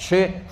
6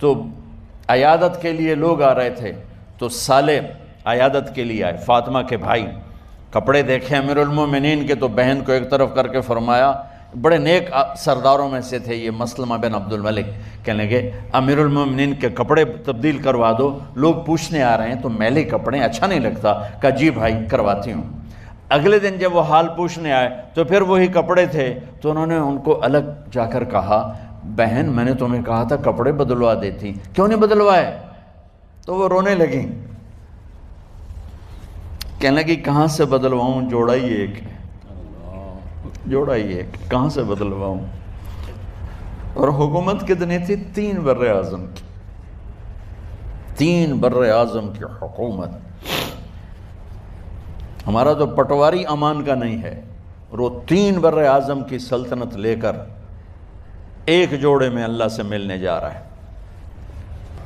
تو عیادت کے لیے لوگ آ رہے تھے، تو سالے عیادت کے لیے آئے، فاطمہ کے بھائی، کپڑے دیکھے امیر المومنین کے، تو بہن کو ایک طرف کر کے فرمایا، بڑے نیک سرداروں میں سے تھے یہ مسلمہ بن عبد الملک، کہنے لگے امیر المومنین کے کپڑے تبدیل کروا دو، لوگ پوچھنے آ رہے ہیں تو میلے کپڑے اچھا نہیں لگتا، کہا جی بھائی کرواتی ہوں۔ اگلے دن جب وہ حال پوچھنے آئے تو پھر وہی کپڑے تھے، تو انہوں نے ان کو الگ جا کر کہا، بہن میں نے تمہیں کہا تھا کپڑے بدلوا دیتی، کیوں نہیں بدلوائے؟ تو وہ رونے لگیں، کہنے لگی کہاں سے بدلواؤں، جوڑا ہی ایک ہے، جوڑا ہی ایک، کہاں سے بدلواؤں؟ اور حکومت کتنی تھی؟ 3 بر اعظم کی، 3 بر اعظم کی حکومت۔ ہمارا تو پٹواری امان کا نہیں ہے، اور وہ 3 بر اعظم کی سلطنت لے کر ایک جوڑے میں اللہ سے ملنے جا رہا ہے۔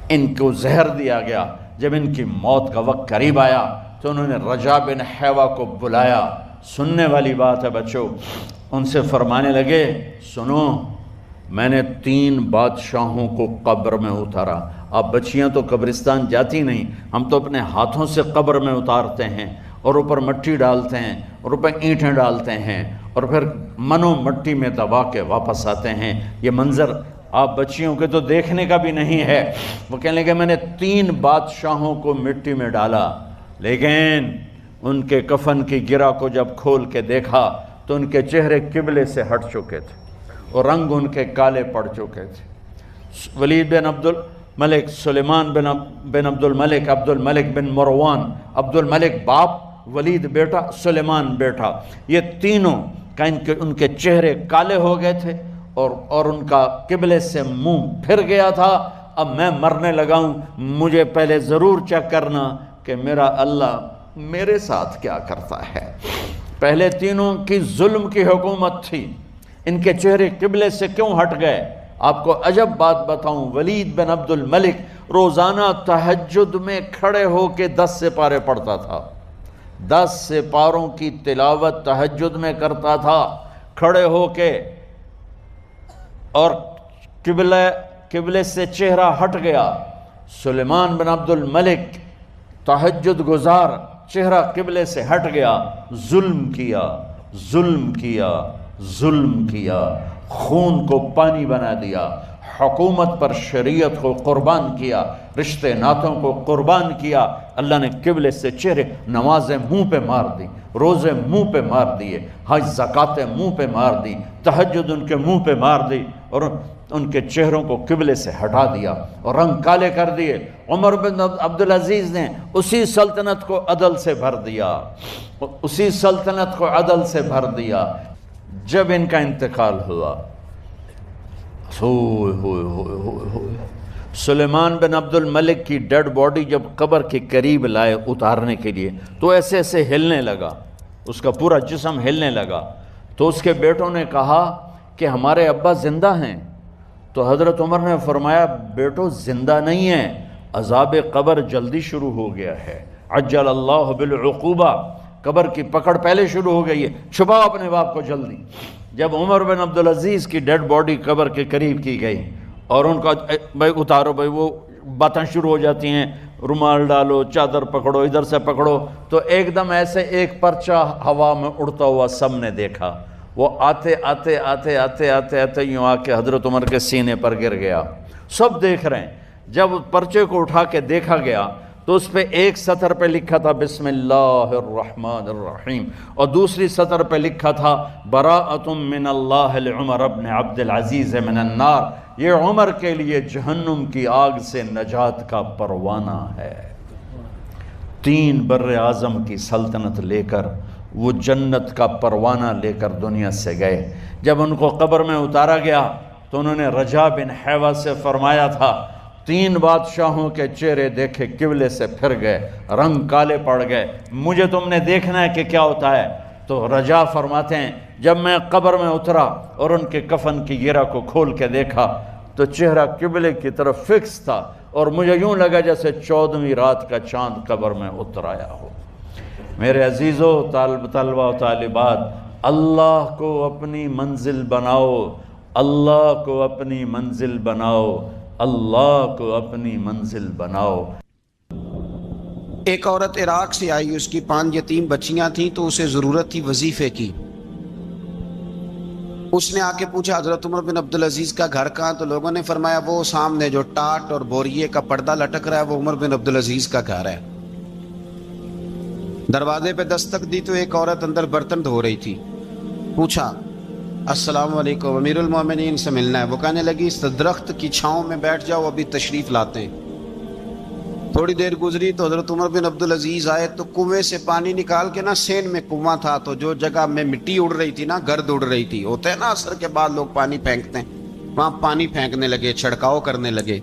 ان کو زہر دیا گیا، جب ان کی موت کا وقت قریب آیا تو انہوں نے رجا بن حیوہ کو بلایا، سننے والی بات ہے بچوں، ان سے فرمانے لگے سنو، میں نے 3 بادشاہوں کو قبر میں اتارا۔ اب بچیاں تو قبرستان جاتی نہیں، ہم تو اپنے ہاتھوں سے قبر میں اتارتے ہیں، اور اوپر مٹی ڈالتے ہیں، اور اوپر اینٹیں ڈالتے ہیں، اور پھر منو مٹی میں دبا کے واپس آتے ہیں۔ یہ منظر آپ بچیوں کے تو دیکھنے کا بھی نہیں ہے۔ وہ کہنے لگے میں نے 3 بادشاہوں کو مٹی میں ڈالا، لیکن ان کے کفن کی گرہ کو جب کھول کے دیکھا تو ان کے چہرے قبلے سے ہٹ چکے تھے، اور رنگ ان کے کالے پڑ چکے تھے۔ ولید بن عبد الملک، سلیمان بن عبد الملک، عبد الملک بن مروان، عبد الملک باپ، ولید بیٹا، سلیمان بیٹا، یہ تینوں کا ان کے چہرے کالے ہو گئے تھے، اور ان کا قبلے سے منہ پھر گیا تھا۔ اب میں مرنے لگا ہوں، مجھے پہلے ضرور چیک کرنا کہ میرا اللہ میرے ساتھ کیا کرتا ہے۔ پہلے تینوں کی ظلم کی حکومت تھی، ان کے چہرے قبلے سے کیوں ہٹ گئے؟ آپ کو عجب بات بتاؤں، ولید بن عبد الملک روزانہ تہجد میں کھڑے ہو کے 10 سپارے پڑھتا تھا، 10 سپاروں کی تلاوت تہجد میں کرتا تھا کھڑے ہو کے، اور قبلے سے چہرہ ہٹ گیا۔ سلیمان بن عبد الملک تہجد گزار، چہرہ قبلے سے ہٹ گیا، ظلم کیا، ظلم کیا، ظلم کیا، خون کو پانی بنا دیا، حکومت پر شریعت کو قربان کیا، رشتے ناتوں کو قربان کیا۔ اللہ نے قبلے سے چہرے، نمازیں منہ پہ مار دی، روزے منہ پہ مار دیے، حج زکاتیں منہ پہ مار دی، تہجد ان کے منہ پہ مار دی، اور ان کے چہروں کو قبلے سے ہٹا دیا اور رنگ کالے کر دیے۔ عمر بن عبدالعزیز نے اسی سلطنت کو عدل سے بھر دیا، اسی سلطنت کو عدل سے بھر دیا۔ جب ان کا انتقال ہوا، سلیمان بن عبد الملک کی ڈیڈ باڈی جب قبر کے قریب لائے اتارنے کے لیے، تو ایسے ایسے ہلنے لگا، اس کا پورا جسم ہلنے لگا۔ تو اس کے بیٹوں نے کہا کہ ہمارے ابا زندہ ہیں، تو حضرت عمر نے فرمایا بیٹو زندہ نہیں ہیں، عذاب قبر جلدی شروع ہو گیا ہے، عجل اللہ بالعقوبہ، قبر کی پکڑ پہلے شروع ہو گئی ہے، چھپاؤ اپنے باپ کو جلدی۔ جب عمر بن عبدالعزیز کی ڈیڈ باڈی قبر کے قریب کی گئی اور ان کا بھائی اتارو، بھائی وہ باتیں شروع ہو جاتی ہیں، رومال ڈالو، چادر پکڑو، ادھر سے پکڑو، تو ایک دم ایسے ایک پرچہ ہوا میں اڑتا ہوا سب نے دیکھا، وہ آتے آتے آتے آتے آتے آتے یوں آ کے حضرت عمر کے سینے پر گر گیا۔ سب دیکھ رہے ہیں۔ جب پرچے کو اٹھا کے دیکھا گیا تو اس پہ ایک سطر پہ لکھا تھا بسم اللہ الرحمن الرحیم، اور دوسری سطر پہ لکھا تھا براءۃ من اللہ لعمر بن عبد العزیز من النار، یہ عمر کے لیے جہنم کی آگ سے نجات کا پروانہ ہے۔ 3 بر اعظم کی سلطنت لے کر وہ جنت کا پروانہ لے کر دنیا سے گئے۔ جب ان کو قبر میں اتارا گیا تو انہوں نے رجا بن حیوہ سے فرمایا تھا 3 بادشاہوں کے چہرے دیکھے قبلے سے پھر گئے، رنگ کالے پڑ گئے، مجھے تم نے دیکھنا ہے کہ کیا ہوتا ہے۔ تو رجا فرماتے ہیں جب میں قبر میں اترا اور ان کے کفن کی گرہ کو کھول کے دیکھا تو چہرہ قبلے کی طرف فکس تھا، اور مجھے یوں لگا جیسے 14ویں رات کا چاند قبر میں اتر آیا ہو۔ میرے عزیزو، طلبہ و طالبات، اللہ کو اپنی منزل بناؤ، اللہ کو اپنی منزل بناؤ، اللہ کو اپنی منزل بناؤ۔ ایک عورت عراق سے آئی، اس کی 5 یتیم بچیاں تھیں تو اسے ضرورت تھی وظیفے کی۔ اس نے آ کے پوچھا حضرت عمر بن عبدالعزیز کا گھر کہاں؟ تو لوگوں نے فرمایا وہ سامنے جو ٹاٹ اور بوریے کا پردہ لٹک رہا ہے وہ عمر بن عبدالعزیز کا گھر ہے۔ دروازے پہ دستک دی تو ایک عورت اندر برتن دھو رہی تھی۔ پوچھا السلام علیکم، امیر المومنین سے ملنا ہے۔ وہ کہنے لگی اس درخت کی چھاؤں میں بیٹھ جاؤ، ابھی تشریف لاتے ہیں۔ تھوڑی دیر گزری تو حضرت عمر بن عبدالعزیز آئے تو کنویں سے پانی نکال کے نا، سین میں کنواں تھا تو جو جگہ میں مٹی اڑ رہی تھی نا، گرد اڑ رہی تھی، ہوتا ہے نا عصر کے بعد لوگ پانی پھینکتے ہیں، وہاں پانی پھینکنے لگے، چھڑکاؤ کرنے لگے۔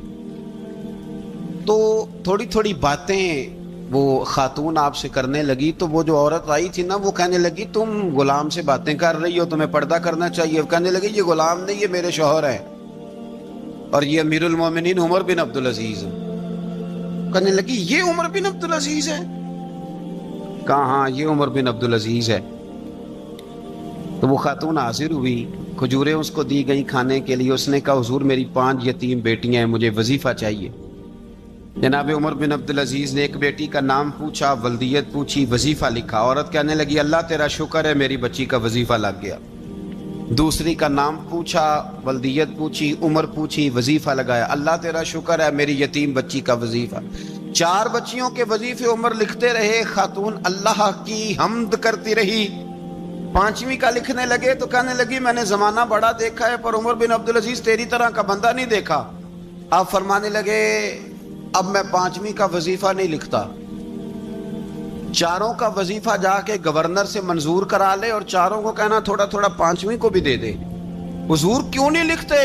تو تھوڑی تھوڑی باتیں وہ خاتون آپ سے کرنے لگی تو وہ جو عورت آئی تھی نا وہ کہنے لگی تم غلام سے باتیں کر رہی ہو، تمہیں پردہ کرنا چاہیے۔ کہنے لگی یہ غلام نہیں، یہ میرے شوہر ہیں اور یہ امیر المومنین عمر بن عبدالعزیز۔ کہنے لگی یہ عمر بن عبدالعزیز ہے؟ کہا ہاں یہ عمر بن عبدالعزیز ہے۔ تو وہ خاتون حاضر ہوئی، کھجوریں اس کو دی گئی کھانے کے لیے۔ اس نے کہا حضور میری 5 یتیم بیٹیاں ہیں، مجھے وظیفہ چاہیے۔ جناب عمر بن عبدالعزیز نے ایک بیٹی کا نام پوچھا، ولدیت پوچھی، وظیفہ لکھا۔ عورت کہنے لگی اللہ تیرا شکر ہے میری بچی کا وظیفہ لگ گیا۔ دوسری کا نام پوچھا، ولدیت پوچھی، عمر پوچھی، وظیفہ لگایا، اللہ تیرا شکر ہے میری یتیم بچی کا وظیفہ۔ 4 بچیوں کے وظیفے عمر لکھتے رہے، خاتون اللہ کی حمد کرتی رہی۔ 5ویں کا لکھنے لگے تو کہنے لگی میں نے زمانہ بڑا دیکھا ہے پر عمر بن عبدالعزیز تیری طرح کا بندہ نہیں دیکھا۔ آپ فرمانے لگے اب میں 5ویں کا وظیفہ نہیں لکھتا، 4 کا وظیفہ جا کے گورنر سے منظور کرا لے اور 4 کو کہنا تھوڑا تھوڑا 5ویں کو بھی دے دے۔ حضور کیوں نہیں لکھتے؟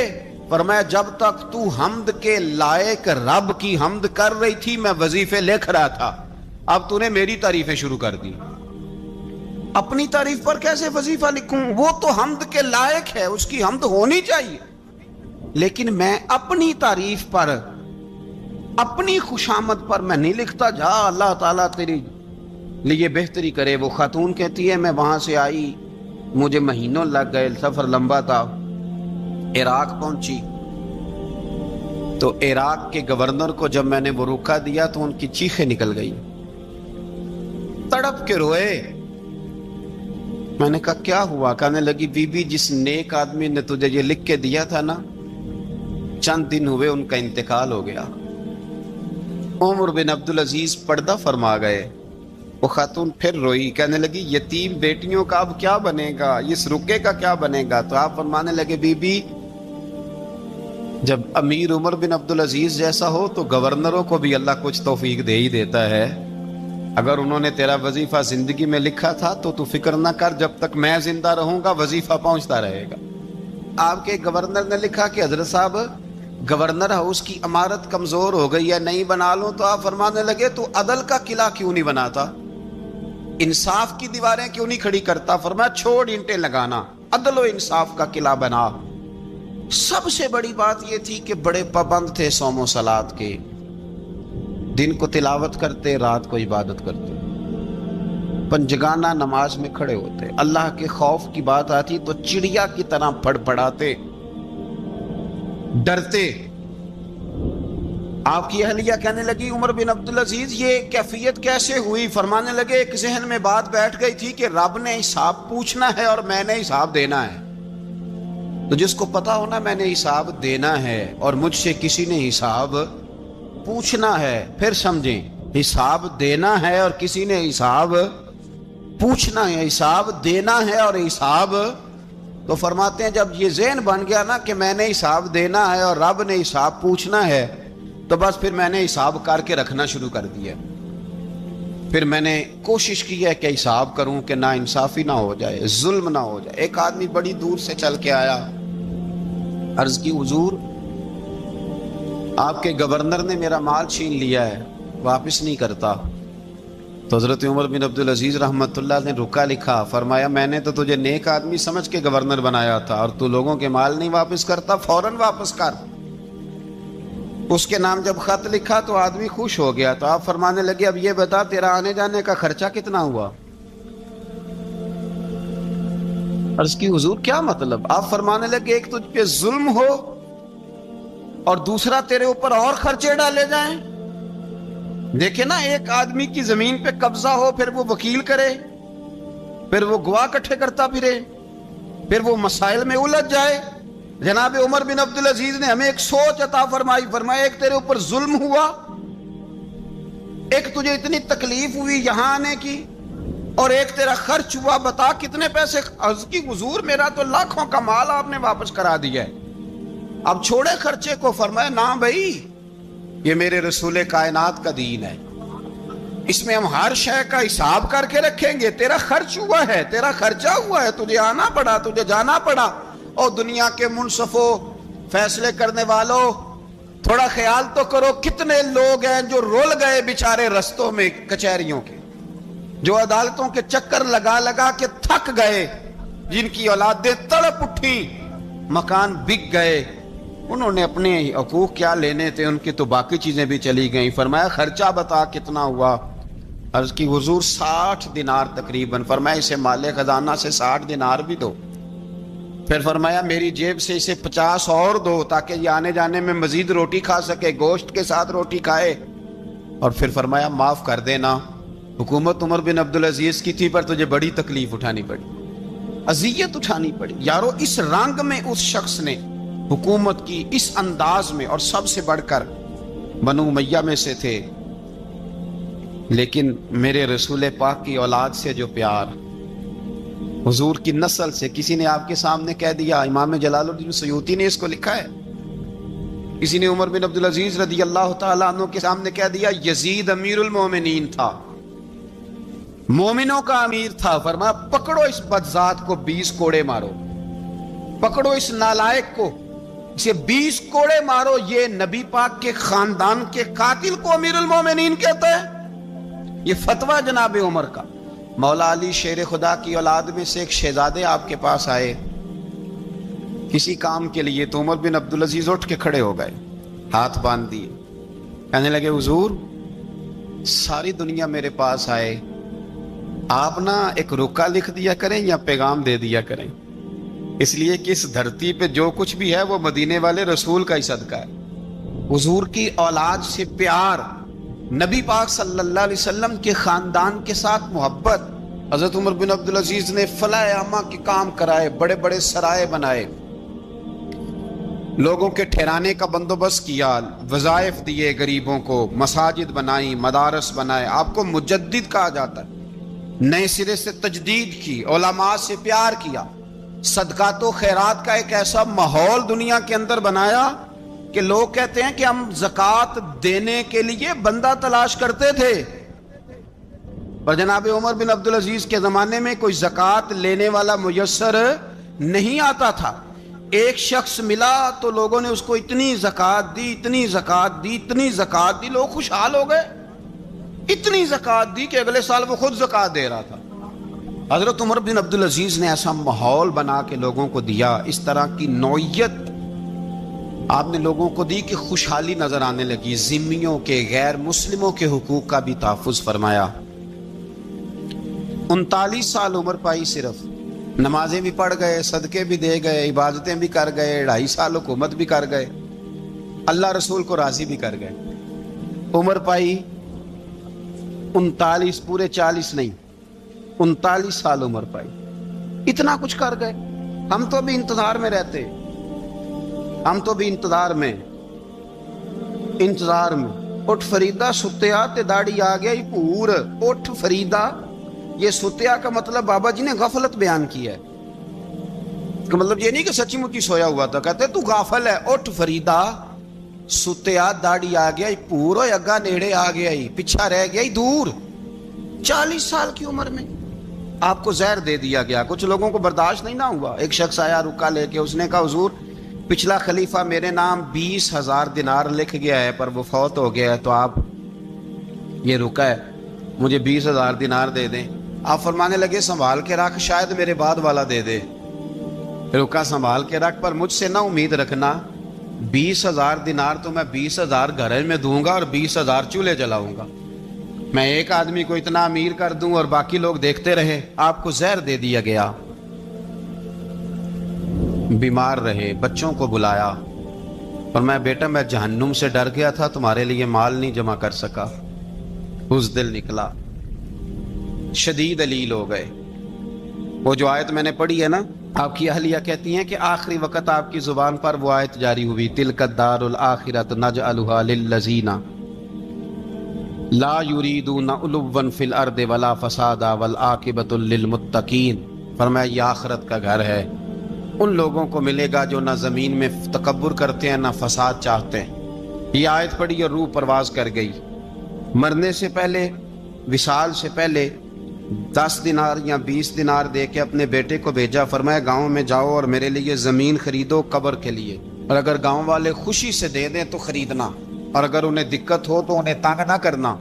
فرمایا جب تک تو حمد کے لائق رب کی حمد کر رہی تھی میں وظیفے لکھ رہا تھا، اب تو نے میری تعریفیں شروع کر دی۔ اپنی تعریف پر کیسے وظیفہ لکھوں؟ وہ تو حمد کے لائق ہے، اس کی حمد ہونی چاہیے، لیکن میں اپنی تعریف پر، اپنی خوشامد پر میں نہیں لکھتا۔ جا اللہ تعالیٰ تیری لیے بہتری کرے۔ وہ خاتون کہتی ہے میں وہاں سے آئی، مجھے مہینوں لگ گئے، سفر لمبا تھا، عراق پہنچی تو عراق کے گورنر کو جب میں نے وہ روکا دیا تو ان کی چیخیں نکل گئی، تڑپ کے روئے۔ میں نے کہا کیا ہوا؟ کہنے لگی بی بی جس نیک آدمی نے تجھے یہ لکھ کے دیا تھا نا، چند دن ہوئے ان کا انتقال ہو گیا۔ عمر بن عبدالعزیز پردہ فرما گئے۔ وہ خاتون پھر روئی، کہنے لگی یتیم بیٹیوں کا اب کیا بنے گا، اس رکے کا کیا بنے گا؟ تو آپ فرمانے لگے بی بی جب امیر عمر بن عبدالعزیز جیسا ہو تو گورنروں کو بھی اللہ کچھ توفیق دے ہی دیتا ہے۔ اگر انہوں نے تیرا وظیفہ زندگی میں لکھا تھا تو فکر نہ کر، جب تک میں زندہ رہوں گا وظیفہ پہنچتا رہے گا۔ آپ کے گورنر نے لکھا کہ حضرت صاحب گورنر ہاؤس کی عمارت کمزور ہو گئی ہے، نہیں بنا لوں۔ تو آپ فرمانے لگے تو عدل کا قلعہ کیوں نہیں بناتا، انصاف کی دیواریں کیوں نہیں کھڑی کرتا؟ فرمایا چھوڑ اینٹیں لگانا، عدل و انصاف کا قلعہ بنا۔ سب سے بڑی بات یہ تھی کہ بڑے پابند تھے صوم و صلات کے، دن کو تلاوت کرتے، رات کو عبادت کرتے، پنجگانہ نماز میں کھڑے ہوتے، اللہ کے خوف کی بات آتی تو چڑیا کی طرح پھڑ پڑاتے، ڈرتے۔ آپ کی اہلیہ کہنے لگی عمر بن عبدالعزیز یہ کیفیت کیسے ہوئی؟ فرمانے لگے ایک ذہن میں بات بیٹھ گئی تھی کہ رب نے حساب پوچھنا ہے اور میں نے حساب دینا ہے، تو جس کو پتا ہونا میں نے حساب دینا ہے اور مجھ سے کسی نے حساب پوچھنا ہے، پھر سمجھیں حساب دینا ہے اور کسی نے حساب پوچھنا ہے، حساب دینا ہے اور حساب، تو فرماتے ہیں جب یہ ذہن بن گیا نا کہ میں نے حساب دینا ہے اور رب نے حساب پوچھنا ہے تو بس پھر میں نے حساب کر کے رکھنا شروع کر دیا۔ پھر میں نے کوشش کی ہے کہ حساب کروں کہ نا انصافی نہ ہو جائے، ظلم نہ ہو جائے۔ ایک آدمی بڑی دور سے چل کے آیا، عرض کی حضور آپ کے گورنر نے میرا مال چھین لیا ہے، واپس نہیں کرتا۔ تو حضرت عمر بن عبدالعزیز رحمۃ اللہ نے رکا لکھا، فرمایا میں نے تو تجھے نیک آدمی سمجھ کے گورنر بنایا تھا اور تو لوگوں کے مال نہیں واپس کرتا، فوراً واپس کر۔ اس کے نام جب خط لکھا تو آدمی خوش ہو گیا۔ تو آپ فرمانے لگے اب یہ بتا تیرا آنے جانے کا خرچہ کتنا ہوا؟ عرض کی حضور کیا مطلب؟ آپ فرمانے لگے ایک تجھ پہ ظلم ہو اور دوسرا تیرے اوپر اور خرچے ڈالے جائیں. دیکھیں نا, ایک آدمی کی زمین پہ قبضہ ہو, پھر وہ وکیل کرے, پھر وہ گواہ اکٹھے کرتا پھرے, پھر وہ مسائل میں الجھ جائے. جناب عمر بن عبدالعزیز نے ہمیں ایک سوچ عطا فرمائی. فرمایا ایک تیرے اوپر ظلم ہوا, ایک تجھے اتنی تکلیف ہوئی یہاں آنے کی, اور ایک تیرا خرچ ہوا. بتا کتنے پیسے. عرض کی حضور میرا تو لاکھوں کا مال آپ نے واپس کرا دیا ہے, اب چھوڑے خرچے کو. فرمایا نہ بھائی, یہ میرے رسول کائنات کا دین ہے, اس میں ہم ہر شے کا حساب کر کے رکھیں گے. تیرا خرچ ہوا ہے, تیرا خرچہ ہوا ہے, تجھے آنا پڑا, تجھے جانا پڑا. اور دنیا کے منصفوں, فیصلے کرنے والوں, تھوڑا خیال تو کرو کتنے لوگ ہیں جو رول گئے بیچارے رستوں میں کچہریوں کے, جو عدالتوں کے چکر لگا لگا کے تھک گئے, جن کی اولادیں تڑپ اٹھی, مکان بک گئے. انہوں نے اپنے حقوق کیا لینے تھے, ان کی تو باقی چیزیں بھی چلی گئیں. فرمایا خرچہ بتا کتنا ہوا. عرض کی حضور 60 دینار تقریباً. فرمایا اسے مال خزانہ سے 60 دینار بھی دو. پھر فرمایا میری جیب سے اسے 50 اور دو, تاکہ یہ آنے جانے میں مزید روٹی کھا سکے, گوشت کے ساتھ روٹی کھائے. اور پھر فرمایا معاف کر دینا, حکومت عمر بن عبدالعزیز کی تھی, پر تجھے بڑی تکلیف اٹھانی پڑی, اذیت اٹھانی پڑی. یارو اس رنگ میں اس شخص نے حکومت کی, اس انداز میں, اور سب سے بڑھ کر بنو امیہ میں سے تھے. لیکن میرے رسول پاک کی اولاد سے جو پیار, حضور کی نسل سے. کسی نے آپ کے سامنے کہہ دیا, امام جلال الدین سیوطی نے اس کو لکھا ہے, کسی نے عمر بن عبدالعزیز رضی اللہ تعالیٰ عنہ کے سامنے کہہ دیا یزید امیر المومنین تھا, مومنوں کا امیر تھا. فرمایا پکڑو اس بدذات کو 20 کوڑے مارو, پکڑو اس نالائق کو, اسے 20 کوڑے مارو. یہ نبی پاک کے خاندان کے قاتل کو امیر المومنین کہتا ہے. یہ فتویٰ جناب عمر کا. مولا علی شیر خدا کی اولاد میں سے ایک شہزادے آپ کے پاس آئے کسی کام کے لیے, تو عمر بن عبدالعزیز اٹھ کے کھڑے ہو گئے, ہاتھ باندھ دیے, کہنے لگے حضور ساری دنیا میرے پاس آئے, آپ نا ایک رکا لکھ دیا کریں یا پیغام دے دیا کریں, اس لیے کہ اس دھرتی پہ جو کچھ بھی ہے وہ مدینے والے رسول کا ہی صدقہ ہے. حضور کی اولاد سے پیار, نبی پاک صلی اللہ علیہ وسلم کے خاندان کے ساتھ محبت. حضرت عمر بن عبدالعزیز نے فلاح عامہ کے کام کرائے, بڑے بڑے سرائے بنائے, لوگوں کے ٹھہرانے کا بندوبست کیا, وظائف دیے غریبوں کو, مساجد بنائی, مدارس بنائے. آپ کو مجدد کہا جاتا ہے. نئے سرے سے تجدید کی, علماء سے پیار کیا, صدقات و خیرات کا ایک ایسا ماحول دنیا کے اندر بنایا کہ لوگ کہتے ہیں کہ ہم زکوٰۃ دینے کے لیے بندہ تلاش کرتے تھے, پر جناب عمر بن عبدالعزیز کے زمانے میں کوئی زکوٰۃ لینے والا میسر نہیں آتا تھا. ایک شخص ملا تو لوگوں نے اس کو اتنی زکوٰۃ دی, اتنی زکوٰۃ دی, اتنی زکوٰۃ دی, لوگ خوشحال ہو گئے. اتنی زکوٰۃ دی کہ اگلے سال وہ خود زکوٰۃ دے رہا تھا. حضرت عمر بن عبدالعزیز نے ایسا ماحول بنا کے لوگوں کو دیا, اس طرح کی نوعیت آپ نے لوگوں کو دی کہ خوشحالی نظر آنے لگی. ذمیوں کے, غیر مسلموں کے حقوق کا بھی تحفظ فرمایا. 39 سال عمر پائی, صرف نمازیں بھی پڑھ گئے, صدقے بھی دے گئے, عبادتیں بھی کر گئے, 2.5 سال حکومت بھی کر گئے, اللہ رسول کو راضی بھی کر گئے. عمر پائی 39, پورے 40 نہیں, 39 سال عمر پائی. اتنا کچھ کر گئے. ہم تو بھی انتظار میں رہتے, ہم تو بھی انتظار میں. اٹھ فریدا ستیا تے داڑھی آ گیا پور. اٹھ فریدا, یہ ستیا کا مطلب بابا جی نے غفلت بیان کیا ہے, کہ مطلب یہ نہیں کہ سچی مچی سویا ہوا تھا, کہتے تو غافل ہے. اٹھ فریدا ستیا داڑھی آ گیا پور, اگا نیڑے آ گیا, پیچھا رہ گیا دور. 40 سال کی عمر میں آپ کو زہر دے دیا گیا. کچھ لوگوں کو برداشت نہیں نہ ہوا. ایک شخص آیا رکا لے کے, اس نے کہا حضور پچھلا خلیفہ میرے نام 20,000 دینار لکھ گیا ہے, پر وہ فوت ہو گیا ہے, تو آپ یہ رکا ہے, مجھے 20,000 دینار دے دیں. آپ فرمانے لگے سنبھال کے رکھ, شاید میرے بعد والا دے دے. رکا سنبھال کے رکھ, پر مجھ سے نہ امید رکھنا 20,000 دینار تو میں 20,000 گھر میں دوں گا اور 20,000 چولہے جلاؤں گا. میں ایک آدمی کو اتنا امیر کر دوں اور باقی لوگ دیکھتے رہے. آپ کو زہر دے دیا گیا, بیمار رہے, بچوں کو بلایا, فرمایا بیٹا میں جہنم سے ڈر گیا تھا، تمہارے لیے مال نہیں جمع کر سکا، بزدل نکلا، شدید علیل ہو گئے۔ وہ جو آیت میں نے پڑھی ہے نا، آپ کی اہلیہ کہتی ہیں کہ آخری وقت آپ کی زبان پر وہ آیت جاری ہوئی، تلک الدار الآخرۃ نجعلھا للذین لا یریدون علوا فی الارض ولا فسادا والعاقبۃ للمتقین۔ فرمایا یہ آخرت کا گھر ہے، ان لوگوں کو ملے گا جو نہ زمین میں تکبر کرتے ہیں نہ فساد چاہتے ہیں۔ یہ آیت پڑھی اور روح پرواز کر گئی۔ مرنے سے پہلے، وصال سے پہلے 10 دینار یا 20 دینار دے کے اپنے بیٹے کو بھیجا، فرمایا گاؤں میں جاؤ اور میرے لیے زمین خریدو قبر کے لیے، اور اگر گاؤں والے خوشی سے دے دیں تو خریدنا، اور اگر انہیں دقت ہو تو انہیں تنگ نہ کرنا۔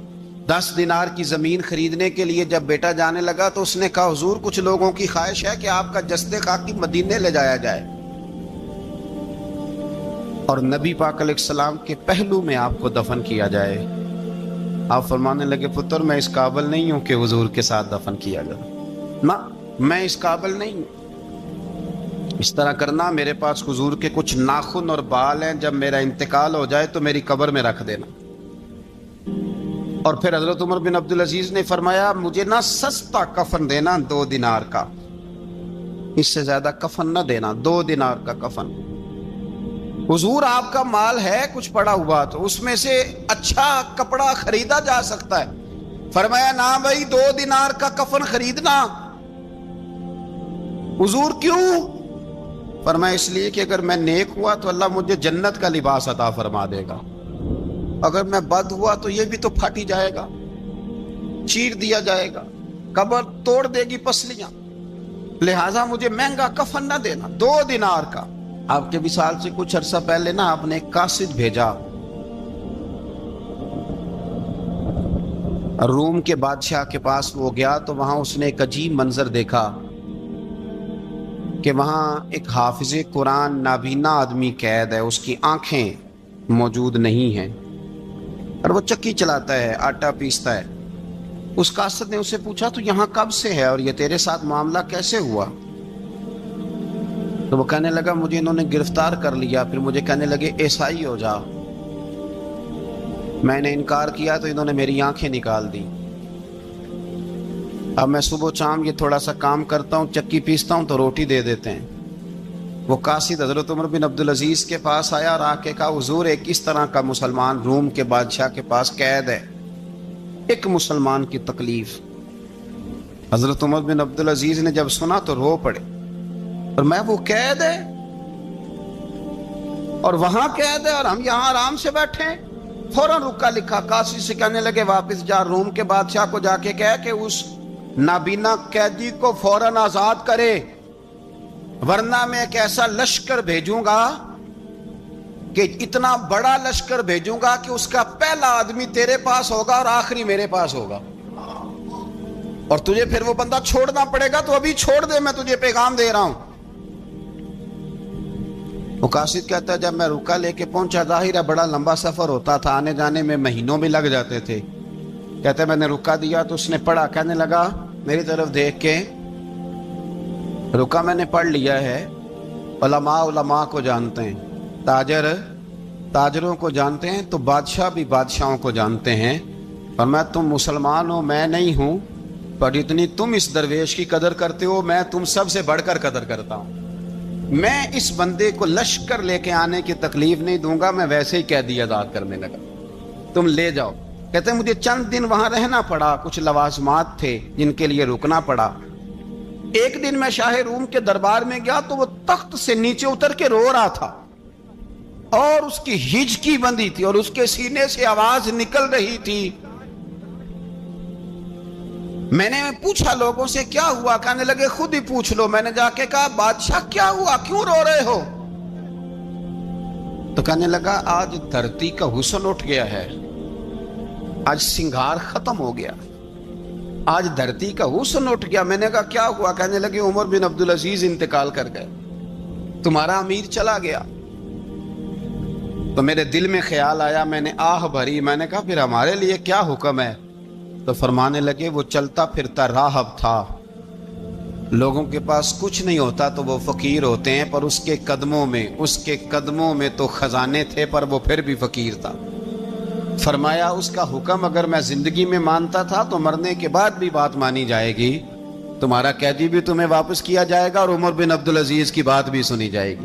10 دینار کی زمین خریدنے کے لیے جب بیٹا جانے لگا تو اس نے کہا حضور کچھ لوگوں کی خواہش ہے کہ آپ کا جسد خاکی مدینے لے جایا جائے، اور نبی پاک علیہ السلام کے پہلو میں آپ کو دفن کیا جائے۔ آپ فرمانے لگے پتر میں اس قابل نہیں ہوں کہ حضور کے ساتھ دفن کیا جائے، نہ میں اس قابل نہیں ہوں۔ اس طرح کرنا، میرے پاس حضور کے کچھ ناخن اور بال ہیں، جب میرا انتقال ہو جائے تو میری قبر میں رکھ دینا۔ اور پھر حضرت عمر بن عبدالعزیز نے فرمایا مجھے نہ سستا کفن دینا 2 دینار کا، اس سے زیادہ کفن نہ دینا، 2 دینار کا کفن۔ حضور آپ کا مال ہے کچھ پڑا ہوا تو اس میں سے اچھا کپڑا خریدا جا سکتا ہے۔ فرمایا نہ بھائی 2 دینار کا کفن خریدنا۔ حضور کیوں؟ فرمایا اس لیے کہ اگر میں نیک ہوا تو اللہ مجھے جنت کا لباس عطا فرما دے گا، اگر میں بد ہوا تو یہ بھی تو پھاٹی جائے گا، چیر دیا جائے گا، قبر توڑ دے گی پسلیاں، لہٰذا مجھے مہنگا کفن نہ دینا، 2 دینار کا۔ آپ کے وصال سے کچھ عرصہ پہلے نا آپ نے ایک قاصد بھیجا، روم کے بادشاہ کے پاس وہ گیا تو وہاں اس نے ایک عجیب منظر دیکھا کہ وہاں ایک حافظ قرآن نابینا آدمی قید ہے، اس کی آنکھیں موجود نہیں ہیں اور وہ چکی چلاتا ہے، آٹا پیستا ہے۔ اس قاصد نے اسے پوچھا تو یہاں کب سے ہے اور یہ تیرے ساتھ معاملہ کیسے ہوا؟ تو وہ کہنے لگا مجھے انہوں نے گرفتار کر لیا، پھر مجھے کہنے لگے عیسائی ہو جا، میں نے انکار کیا تو انہوں نے میری آنکھیں نکال دی۔ اب میں صبح شام یہ تھوڑا سا کام کرتا ہوں، چکی پیستا ہوں تو روٹی دے دیتے ہیں۔ وہ قاصد حضرت عمر بن عبدالعزیز کے پاس آیا اور آ کے کہا حضور ایک اس طرح کا مسلمان روم کے بادشاہ کے پاس قید ہے، ایک مسلمان کی تکلیف۔ حضرت عمر بن عبدالعزیز نے جب سنا تو رو پڑے، اور میں وہ قید ہے اور وہاں قید ہے اور ہم یہاں آرام سے بیٹھے ہیں۔ فوراً رکا لکھا، قاصد سے کہنے لگے واپس جا، روم کے بادشاہ کو جا کے کہہ کہ اس نابینا قیدی کو فوراً آزاد کرے، ورنہ میں ایک ایسا لشکر بھیجوں گا کہ اتنا بڑا لشکر بھیجوں گا کہ اس کا پہلا آدمی تیرے پاس ہوگا اور آخری میرے پاس ہوگا، اور تجھے پھر وہ بندہ چھوڑنا پڑے گا، تو ابھی چھوڑ دے، میں تجھے پیغام دے رہا ہوں۔ وہ قاصد کہتا ہے جب میں رکا لے کے پہنچا، ظاہر ہے بڑا لمبا سفر ہوتا تھا، آنے جانے میں مہینوں بھی لگ جاتے تھے۔ کہتے میں نے رکا دیا تو اس نے پڑھا، کہنے لگا میری طرف دیکھ کے رکا میں نے پڑھ لیا ہے، علماء کو جانتے ہیں، تاجر تاجروں کو جانتے ہیں، تو بادشاہ بھی بادشاہوں کو جانتے ہیں، اور میں تم مسلمان ہو میں نہیں ہوں، پر اتنی تم اس درویش کی قدر کرتے ہو میں تم سب سے بڑھ کر قدر کرتا ہوں۔ میں اس بندے کو لشکر لے کے آنے کی تکلیف نہیں دوں گا، میں ویسے ہی قیدی آزاد کرنے لگا، تم لے جاؤ۔ کہتے ہیں مجھے چند دن وہاں رہنا پڑا، کچھ لوازمات تھے جن کے لیے رکنا پڑا۔ ایک دن میں شاہ روم کے دربار میں گیا تو وہ تخت سے نیچے اتر کے رو رہا تھا اور اس کی ہچکی بندھی تھی اور اس کے سینے سے آواز نکل رہی تھی۔ میں نے پوچھا لوگوں سے کیا ہوا، کہنے لگے خود ہی پوچھ لو۔ میں نے جا کے کہا بادشاہ کیا ہوا، کیوں رو رہے ہو؟ تو کہنے لگا آج دھرتی کا حسن اٹھ گیا ہے، آج سنگار ختم ہو گیا، آج دھرتی کا حسن اٹھ گیا۔ میں نے کہا کیا ہوا؟ کہنے لگے عمر بن عبدالعزیز انتقال کر گئے، تمہارا امیر چلا گیا۔ تو میرے دل میں خیال آیا، میں نے آہ بھری، میں نے کہا پھر ہمارے لیے کیا حکم ہے؟ تو فرمانے لگے وہ چلتا پھرتا راہب تھا، لوگوں کے پاس کچھ نہیں ہوتا تو وہ فقیر ہوتے ہیں، پر اس کے قدموں میں تو خزانے تھے، پر وہ پھر بھی فقیر تھا۔ فرمایا اس کا حکم اگر میں زندگی میں مانتا تھا تو مرنے کے بعد بھی بات مانی جائے گی، تمہارا قیدی بھی تمہیں واپس کیا جائے گا اور عمر بن عبدالعزیز کی بات بھی سنی جائے گی۔